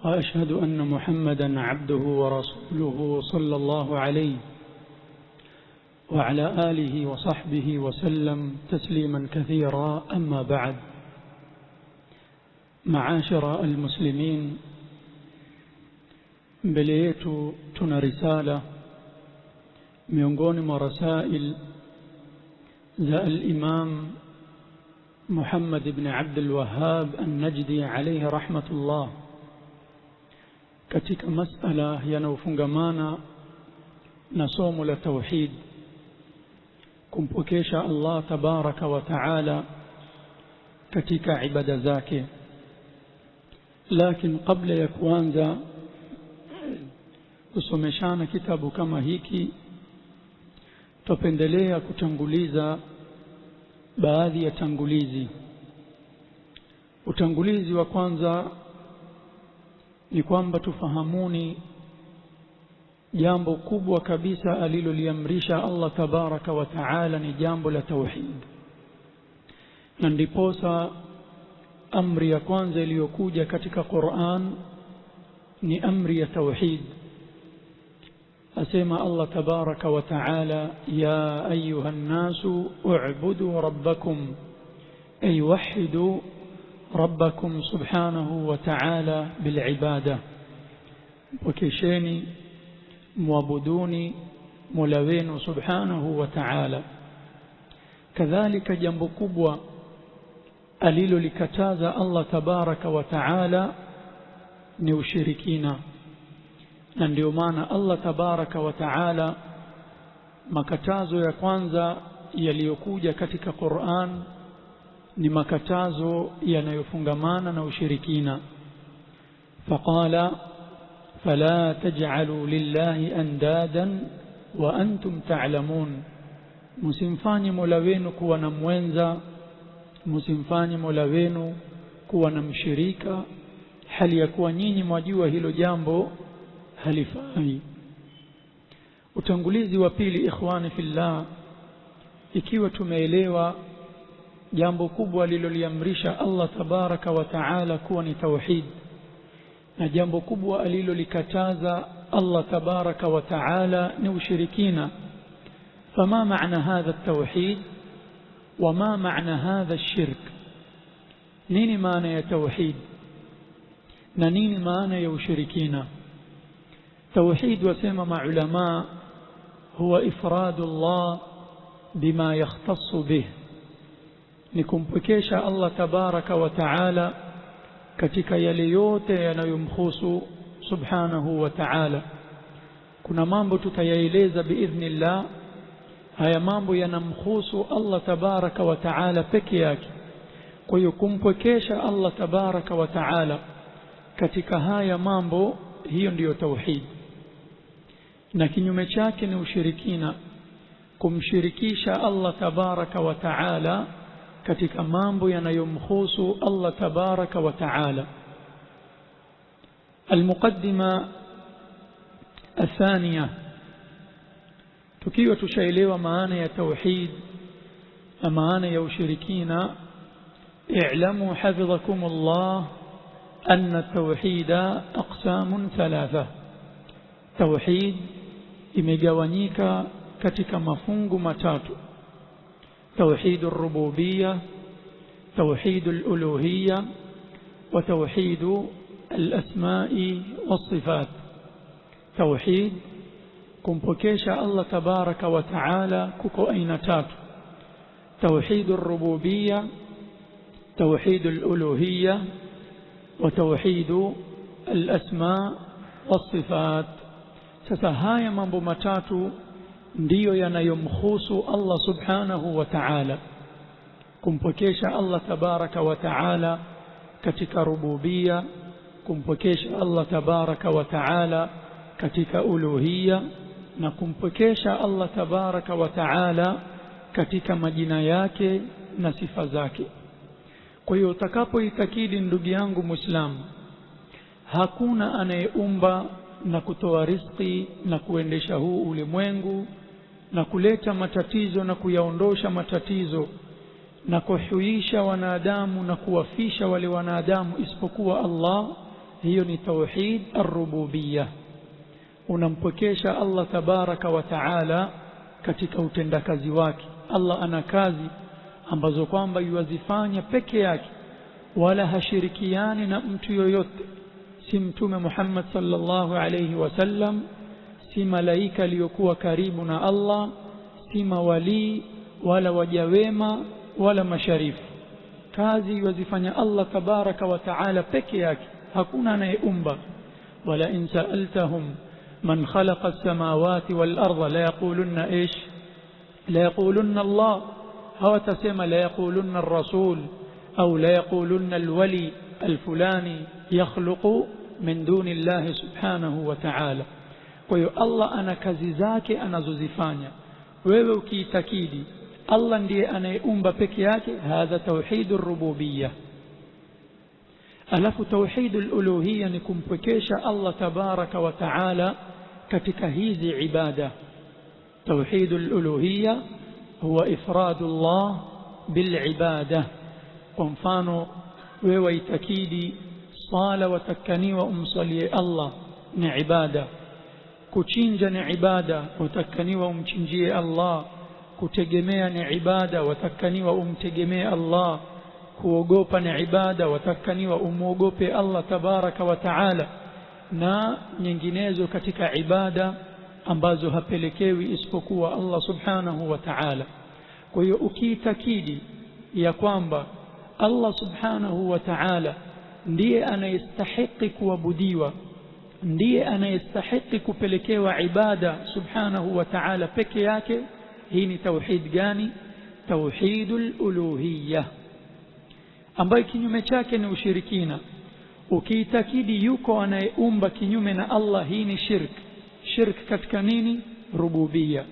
وأشهد أن محمدًا عبده ورسوله صلى الله عليه وعلى آله وصحبه وسلم تسليمًا كثيرا. أما بعد، معاشر المسلمين، mbele yetu tuna risala miongoni mwa rasail za al-Imam Muhammad ibn Abdul Wahhab an-Najdi alayhi rahmatullah, katika masala yanayofungamana na somo la tauhid, kumpokesha Allah tabaraka wa taala katika ibada zake. Lakini kabla ya kuanza kusomeshana kitabu kama hiki, tupendelea kutanguliza baadhi ya tangulizi. Utangulizi wa kwanza ni kwamba tufahamuni jambo kubwa kabisa aliloliamrisha Allah tabaraka wa taala ni jambo la tauhid, na ndiposa amri ya kwanza iliyokuja katika Qur'an ni amri ya tauhid. Asema Allah tabaraka wa taala, ya ayuha nnasu u'budu rabbakum, ay wahidu rabbakum subhanahu wa ta'ala bil'ibada, mpokesheni muabuduni mola wenu subhanahu wa ta'ala. Kadhalika jambo kubwa alilolikataza Allah tabaraka wa ta'ala ni ushirikina, na ndio maana Allah tabaraka wa ta'ala makatazo ya kwanza yaliyokuja katika Qur'an ni makatazo yanayofungamana na ushirikina. Faqala fala taj'alu lillahi andadan wa antum ta'lamun, msimfanye mola wenu kuwa na mwenza, msimfanye mola wenu kuwa na mshirika, hali ya kuwa nyinyi mwajua hilo jambo halifai. Utangulizi wa pili, ikhwani fillah, ikiwa tumeelewa jambo kubwa aliloliamrisha Allah tabaraka wa taala kuwa ni tauhid, na jambo kubwa alilolikataza Allah tabaraka wa taala ni ushirikina, fama maana hadha at-tauhid wa ma maana hadha ash-shirk? Nini maana ya tauhid na nini maana ya ushirikina? توحيد وسمى مع علماء هو إفراد الله بما يختص به، نكمبكيش الله تبارك وتعالى katika yale yote yanayomhusu subhanahu wa ta'ala. Kuna mambo tutayaeleza biidhnillah, haya mambo yanamhusu Allah tabaraka wa ta'ala peke yake. Kwa hiyo kumpokesha Allah tabaraka wa ta'ala katika haya mambo, hiyo ndiyo tauhid. Na kinyume chake ni ushirikina, kumshirikisha Allah tabaraka wa taala katika mambo yanayomhusu Allah tabaraka wa taala. Almuqaddima athaniya, tukiwa tushaelewa maana ya tauhid na maana ya ushirikina, i'lamu hafidhakum Allah anna at-tauhida aqsamun thalatha. Tauhid imegawanyika katika mafungu matatu: tauhid ar-rububiyyah, tauhid al-uluhiyyah, wa tauhid al-asma'i was-sifat. Tauhid, kumpokesha Allah tabaraka wa taala, kuko aina tatu: tauhid ar-rububiyyah, tauhid al-uluhiyyah, wa tauhid al-asma' was-sifat. Sasa haya mambo matatu ndiyo yanayomhusu Allah subhanahu wa ta'ala: kumpokesha Allah tabaraka wa ta'ala katika rububia, kumpokesha Allah tabaraka wa ta'ala katika uluhia, na kumpokesha Allah tabaraka wa ta'ala katika majina yake na sifa zake. Kwa hiyo utakapoitakidi, ndugu yangu Muislamu, hakuna anayeumba na kutoa riziki na kuendesha huu ulimwengu na kuleta matatizo na kuyaondosha matatizo na kuhuisha wanadamu na kuwafisha wale wanadamu isipokuwa Allah hiyo ni tauhid ar-rububiyyah. Unampokesha Allah tabaraka wa taala katika utendakazi wake. Allah ana kazi ambazo kwamba yuwazifanya peke yake, wala hashirikiani na mtu yoyote, si mtume Muhammad sallallahu alayhi wasallam, si malaika aliyokuwa karibu na Allah, si mawali wala wajawema wala masharifu. Kazi yuwazifanya Allah tabaraka wa taala peke yake, hakuna anayeumba. wala in sa'altahum man khalaqa as-samawati wal arda la yaqulunna ish la yaqulunna Allah, hawatasema la yaqulunna ar-rasul au la yaqulunna al-wali al-fulani yakhluqu min duni Allah subhanahu wa ta'ala. Kwa hiyo Allah ana kazi zake anazozifanya. Wewe ukiitakidi Allah ndiye anayeumba peke yake, hadha tauhidur rububiyyah. Alafu tauhidul uluhiyya ni kumpwekesha Allah tabaraka wa taala katika hizi ibada. Tauhidul uluhiyya huwa ifradullah bil ibada. Kwa mfano wewe itakidi sala watakaniwa umsalie Allah ni ibada, kuchinja ni ibada watakaniwa umchinjie Allah, kutegemea ni ibada watakaniwa umtegemee Allah, kuogopa ni ibada watakaniwa umuogope Allah tabaraka wa taala, na nyinginezo katika ibada ambazo hapelekewi isipokuwa Allah subhanahu wa ta'ala. Kwa hiyo ukiitakidi ya kwamba Allah subhanahu wa ta'ala ndiye anayestahili kuabudiwa, ndiye anayestahili kupelekewa ibada subhanahu wa ta'ala peke yake, hii ni tauhid gani? Tauhidul uluhiyyah, ambayo kinyume chake ni ushirikina. Ukiitakidi yuko anayeumba kinyume na Allah, hii ni shirk. Shirk katika nini? Rububiyya.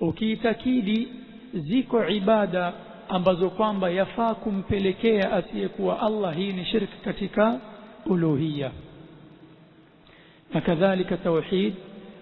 Ukiitakidi ziko ibada ambazo kwamba yafaa kumpelekea asiyekuwa Allah, hii ni shirk katika uluhiyya. Na kadhalika tauhid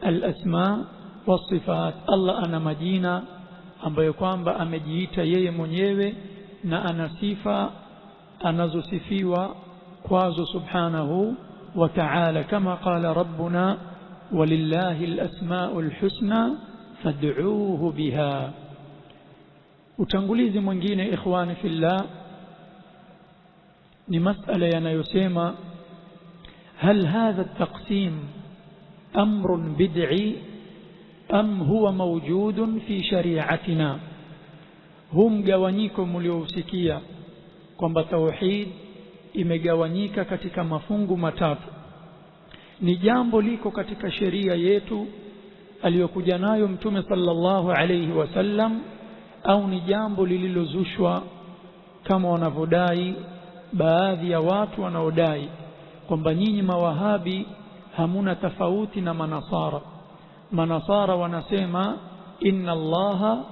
al-asma was-sifat. Allah ana majina ambayo kwamba amejiita yeye mwenyewe na ana sifa anazosifiwa kwazo subhanahu wa ta'ala, kama qala rabbuna walillahi al-asmaul husna fad'uuhu biha. Utangulizi mwingine ikhwani fillah ni masala yanayosema hal hadha at-taqsim amrun bid'i am huwa mawjudun fi shari'atina. Hum gawanyiko mliousikia kwamba tauhid imegawanyika katika mafungu matatu, ni jambo liko katika sheria yetu aliyokuja nayo mtume sallallahu alayhi wasallam, au ni jambo lililozushwa kama wanavodai baadhi ya watu wanaodai kwamba nyinyi mawahabi hamuna tofauti na manasara. Manasara wanasema inna Allaha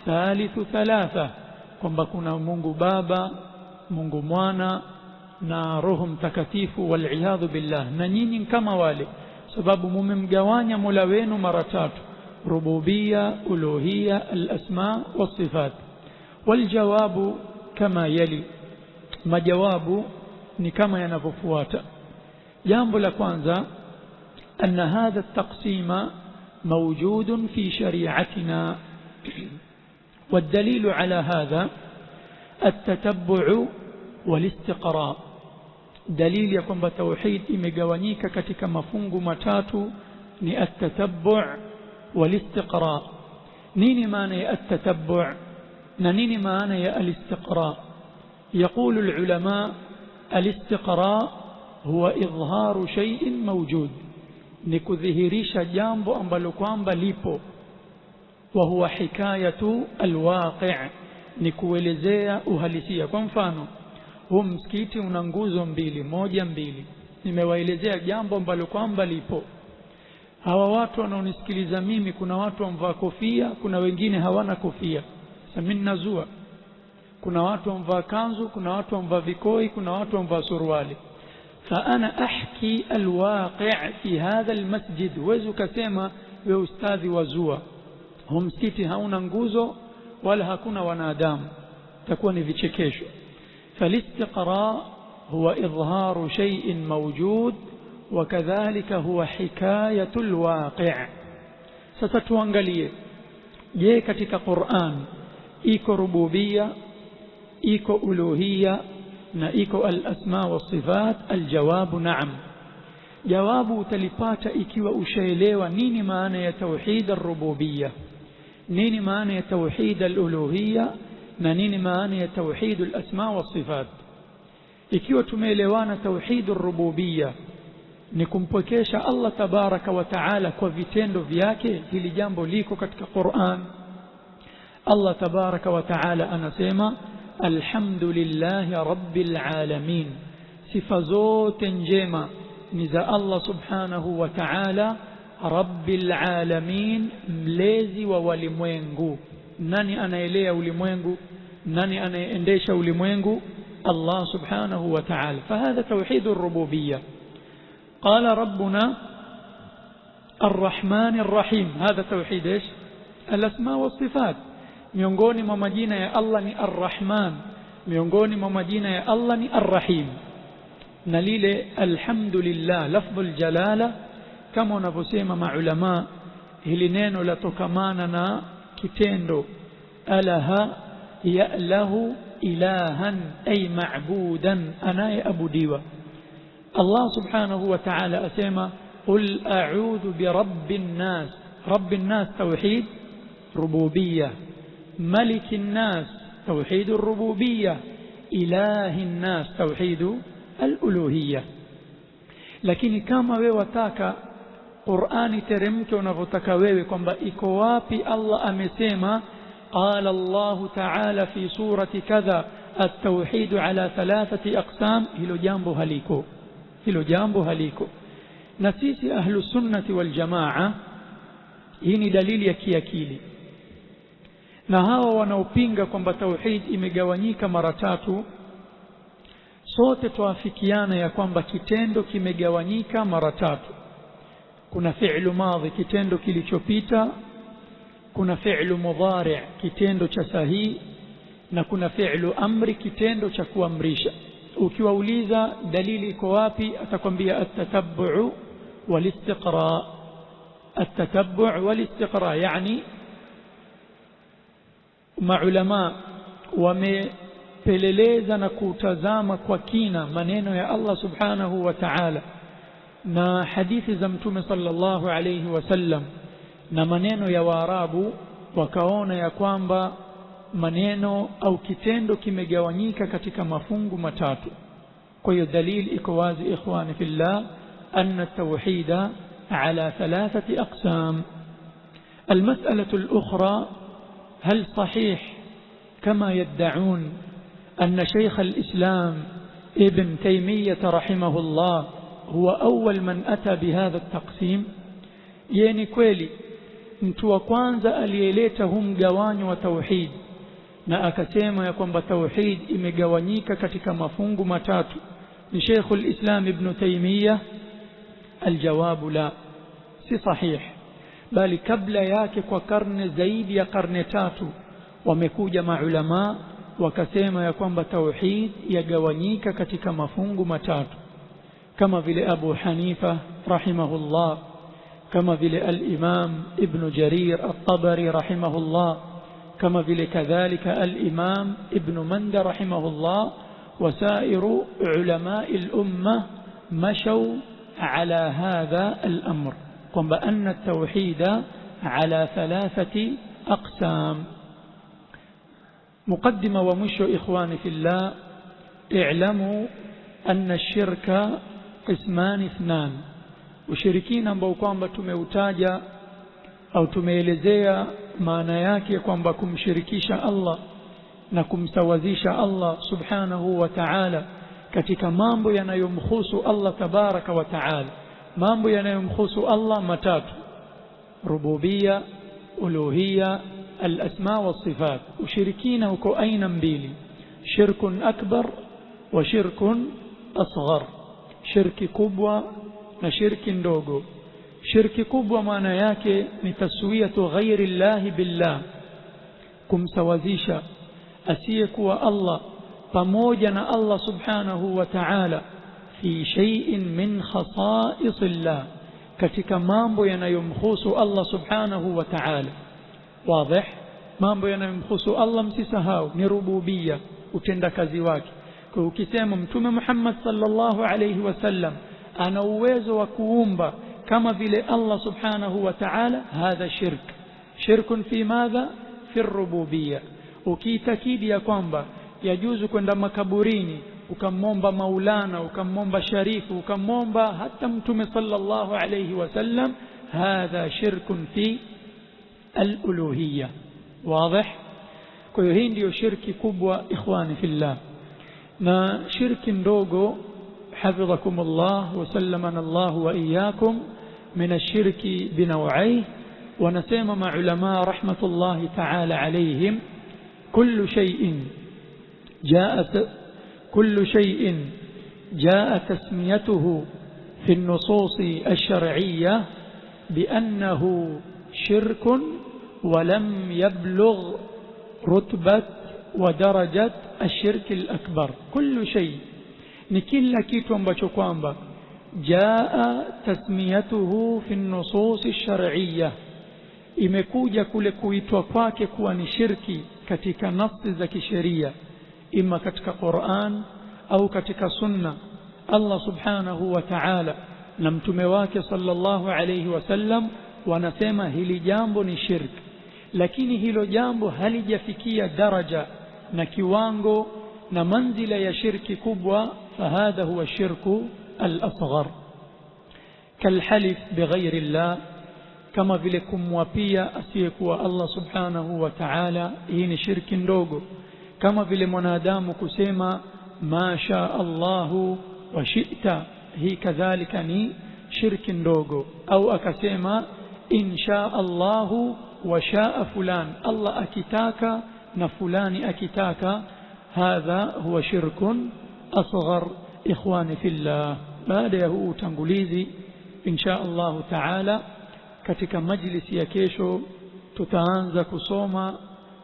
thalithu thalatha, kwamba kuna Mungu Baba, Mungu Mwana na Roho Mtakatifu, wal billah. Na nyinyi kama wale, sababu mumemgawanya Mola wenu mara tatu: rububiyya, uluhiyya, al-asma was-sifat. Waljawabu kama yali, majawabu ni kama yanavyofuata. Jambo la kwanza, anna hadha at-taqsima mawjudun fi shari'atina, والدليل على هذا التتبع والاستقراء. دليل يكون بتوحيد imegawanyika katika mafungu matatu ni at-tatabbu' wal-istiqra'. nini maana ya at-tatabbu' na nini maana ya al-istiqra'? يقول العلماء الاستقراء هو إظهار شيء موجود, ni kudhihirisha jambo ambalo kwamba lipo. Wa huwa hikayatu alwaqi', ni kuelezea uhalisia. Kwa mfano, huu msikiti una nguzo mbili, moja mbili, nimewaelezea jambo ambalo kwamba lipo. Hawa watu wanaonisikiliza mimi, kuna watu wamvaa kofia, kuna wengine hawana kofia, sasa mimi nazua. Kuna watu wamvaa kanzu, kuna watu wamvaa vikoi, kuna watu wamvaa suruali. فأنا أحكي الواقع في هذا المسجد. وزو كسema we ustadhi wazua, huu msikiti hauna nguzo wala hakuna wanadamu, takuwa ni vichekesho. فالاستقراء هو إظهار شيء موجود wakadhalika huwa hikayatul waqi'. Sasa tuangalie, je, katika Qur'an iko rububia, iko uluhia na iko al-asma wa sifat? Aljawabu na'am. Jawabu utalipata ikiwa ushaelewa nini maana ya tauhid ar-rububiyya, nini maana ya tauhid al-uluhiyya na nini maana ya tauhid al-asma wa sifat. Ikiwa tumeelewana tauhid ar-rububiyya ni kumpwekesha Allah tabaraka wa taala kwa vitendo vyake, hili jambo liko katika Qur'an. Allah tabaraka wa taala anasema alhamdulillahi rabbil alamin, sifa zote njema ni za Allah subhanahu wa ta'ala, rabbil alamin, mlezi wa walimwengu. Nani anaelea ulimwengu? Nani anaendesha ulimwengu? Allah subhanahu wa ta'ala. Fahadha tawhid ar-rububiyyah. Qala rabbuna ar-rahman ar-rahim, hadha tawhid ايش؟ al-asma wa sifat. Miongoni mwa majina ya Allah ni ar-rahman, miongoni mwa majina ya Allah ni ar-rahim. Na lile alhamdulillah, lafdhul jalala, kama wanavyosema maulama, hili neno latokamana na kitendo alaha ya'lahu ilahan ay ma'budan, anayeabudiwa. Allah subhanahu wa ta'ala asema qul a'udhu bi rabbin nas. Rabbin nas tawhid rububiyyah, malikin nas tawhid ar-rububiyyah, ilahin nas tawhid al-uluhiyyah. Lakini kama wewe wataka Qur'ani teremke unavyotaka wewe, kwamba iko wapi Allah amesema qala Allah ta'ala fi surati kadha at-tauhid ala thalathati aqsam, hilo jambo haliko, hilo jambo haliko. Na sisi ahlus sunnati wal jamaa, hii ni dalili ya kiakili. Na hawa wanaopinga kwamba tauhid imegawanyika mara tatu, sote tuafikiana ya kwamba kitendo kimegawanyika mara tatu. Kuna fi'lu madhi, kitendo kilichopita, kuna fi'lu mudhari', kitendo cha sahihi, na kuna fi'lu amri, kitendo cha kuamrisha. Ukiwauliza dalili iko wapi, atakwambia at-tatabbu' wal-istiqra'. At-tatabbu' wal-istiqra', yani maulama wamepeleleza na kutazama kwa kina maneno ya Allah subhanahu wa ta'ala na hadithi za Mtume sallallahu alayhi wasallam na maneno ya Waarabu, wakaona ya kwamba maneno au kitendo kimegawanyika katika mafungu matatu. Kwa hiyo dalili iko wazi ikhwani fillah, anna at-tauhid ala thalathati aqsam. المسألة الأخرى، هل صحيح كما يدعون أن شيخ الإسلام ابن تيمية رحمه الله هو أول من أتى بهذا التقسيم؟ يعني kweli mtu wa kwanza aliyeleta mgawanyo wa tauhid na akasema ya kwamba tauhid imegawanyika katika mafungu matatu ni Sheikhul Islam Ibn Taymiyyah? Aljawabu la, si sahih. Bali kabla yake kwa karne zaidi ya karne tatu wamekuja maulama wakasema ya kwamba tauhid yagawanyika katika mafungu matatu, kama vile Abu Hanifa rahimahullah, kama vile al-Imam Ibn Jarir at-Tabari rahimahullah, kama vile kadhalika al-Imam Ibn Manda rahimahullah, wasairu ulama'i al-umma mashaw ala hadha al-amr, kwamba anna at-tauhid ala thalathati aqsam. مقدمة ومشو إخواني في الله، اعلموا أن الشرك قسمان اثنان. وشركين ambao kwamba tumeutaja au tumeelezea maana yake kwamba kumshirikisha Allah na kumsawazisha Allah subhanahu wa ta'ala katika mambo yanayomhusu Allah tabaraka wa ta'ala. Mambo yanayomhusu Allah matatu: rububiyya, uluhiyya, al-asma wa sifat. Ushirikina uko aina mbili: shirkun akbar wa shirkun asghar, shirki kubwa na shirki ndogo. Shirki kubwa maana yake ni taswiyatu ghairi llahi billah, kumsawazisha asiyekuwa Allah pamoja na Allah subhanahu wa ta'ala fi shay'in min khasa'illah, katika mambo yanayomhusu Allah subhanahu wa ta'ala. Wazi? Mambo yanayomhusu Allah msisahau ni rububiyya, utendakazi wake. Kwa ukisema Mtume Muhammad sallallahu alayhi wasallam ana uwezo wa kuumba kama vile Allah subhanahu wa ta'ala, hadha shirkun fi madha, fi rububiyya. Ukiitakidi ya kwamba yajuzu kwenda makaburini ukamomba Maulana, ukamomba Sharifu, ukamomba hata Mtume sallallahu alayhi wasallam, hadha shirkun fi al-uluhiyya. Wazi? Kwa hiyo hii ndio shirki kubwa ikhwani fillah. Na shirki ndogo, hafidhakumullah wa sallamana Allah wa iyyakum, min ash-shirki binaw'ayhi. Wanasema maulama rahmatullahi ta'ala alayhim, kullu شيء جاء تسميته في النصوص الشرعية بأنه شرك ولم يبلغ رتبة ودرجة الشرك الأكبر. كل شيء نكلا كيتو ambacho kwamba جاء تسميته في النصوص الشرعية, imekuja kule kuitwa kwake kuwa ni shirki katika nafsi za kisheria, ima katika Qur'an au katika sunna. Allah subhanahu wa ta'ala na mtume wake sallallahu alayhi wasallam wanasema hili jambo ni shirki, lakini hilo jambo halijafikia daraja na kiwango na manzila ya shirki kubwa, fahadha huwa shirku al-asghar. Kalhalif bighayri Allah, kama vile kumwapia asiyekuwa Allah subhanahu wa ta'ala, hii ni shirki ndogo. Kama vile mwanadamu kusema ma sha Allahu wa shi'ta, hii kadhalika ni shirki ndogo. Au akasema in sha Allahu wa shaa fulan, Allah akitaka na fulani akitaka, hadha huwa shirkun asghar ikhwani fillah. Baada ya huu utangulizi, insha Allah taala katika majlisi ya kesho tutaanza kusoma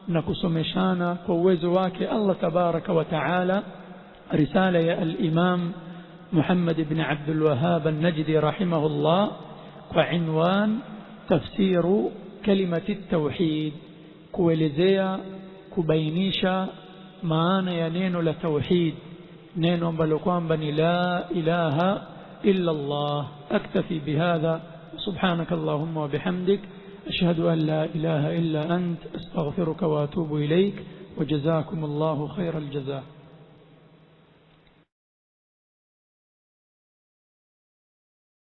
na kusomeshana kwa uwezo wake Allah tabaraka wa taala risala ya al-Imam Muhammad ibn Abdul Wahhab an-Najdi rahimahullah kwa inwan tafsiru kalimati at-tauhid, kuelezea kubainisha maana ya neno la tauhid, neno ambalo kwamba ni la ilaha illa Allah. aktafi bihadha, subhanaka Allahumma wa bihamdik, ashhadu an la ilaha illa ant, astaghfiruka wa atubu ilayk, wa jazakumullahu khairal jazaa.